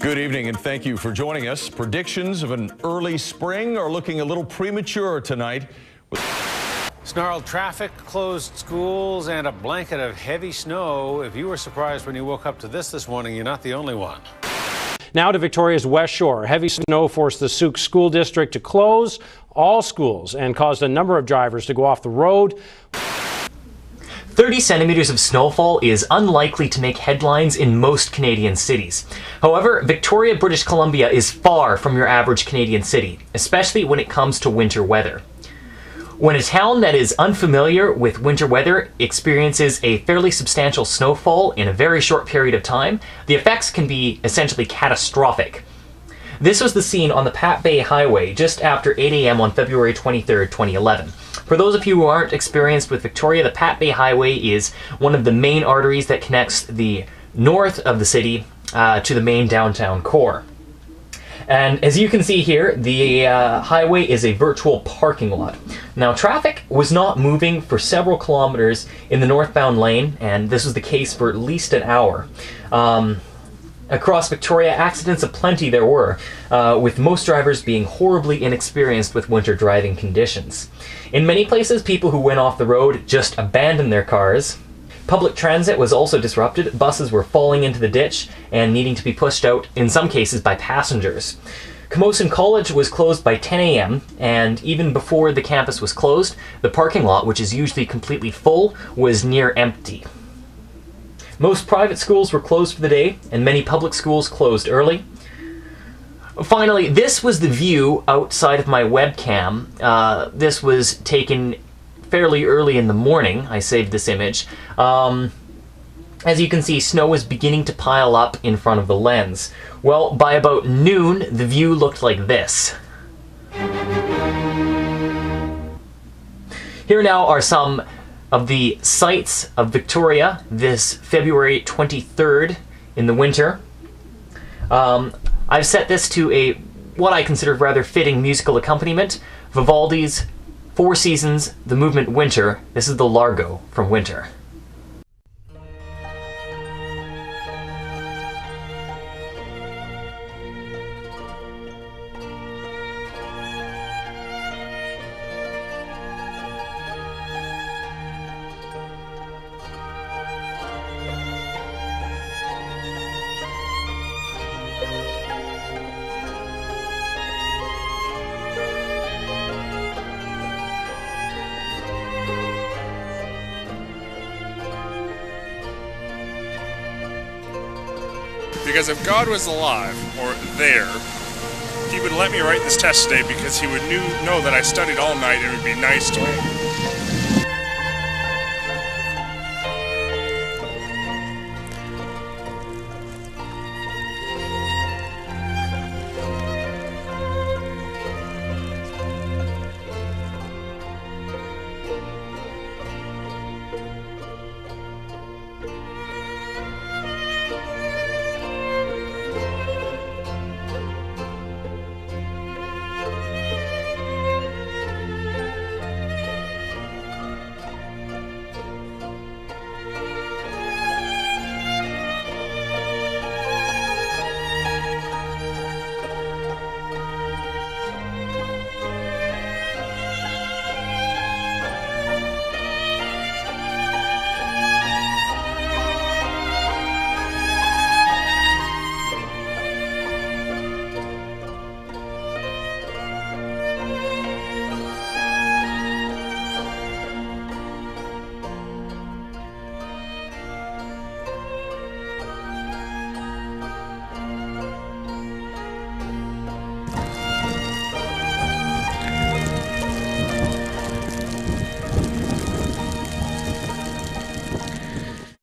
Good evening and thank you for joining us. Predictions of an early spring are looking a little premature tonight. Snarled traffic, closed schools, and a blanket of heavy snow. If you were surprised when you woke up to this morning, you're not the only one. Now to Victoria's West Shore. Heavy snow forced the Souk School District to close all schools and caused a number of drivers to go off the road. 30 centimeters of snowfall is unlikely to make headlines in most Canadian cities. However, Victoria, British Columbia is far from your average Canadian city, especially when it comes to winter weather. When a town that is unfamiliar with winter weather experiences a fairly substantial snowfall in a very short period of time, the effects can be essentially catastrophic. This was the scene on the Pat Bay Highway just after 8 a.m. on February 23, 2011. For those of you who aren't experienced with Victoria, the Pat Bay Highway is one of the main arteries that connects the north of the city to the main downtown core. And as you can see here, the highway is a virtual parking lot. Now, traffic was not moving for several kilometers in the northbound lane, and this was the case for at least an hour. Across Victoria, accidents aplenty there were, with most drivers being horribly inexperienced with winter driving conditions. In many places, people who went off the road just abandoned their cars. Public transit was also disrupted. Buses were falling into the ditch and needing to be pushed out, in some cases, by passengers. Camosun College was closed by 10 a.m., and even before the campus was closed, the parking lot, which is usually completely full, was near empty. Most private schools were closed for the day, and many public schools closed early. Finally, this was the view outside of my webcam. This was taken fairly early in the morning. I saved this image. As you can see, snow was beginning to pile up in front of the lens. Well, by about noon, the view looked like this. Here now are some of the sights of Victoria this February 23rd in the winter. I've set this to what I consider rather fitting musical accompaniment, Vivaldi's Four Seasons, the movement Winter. This is the Largo from Winter. Because if God was alive, or there, he would let me write this test today because he would know that I studied all night and it would be nice to me.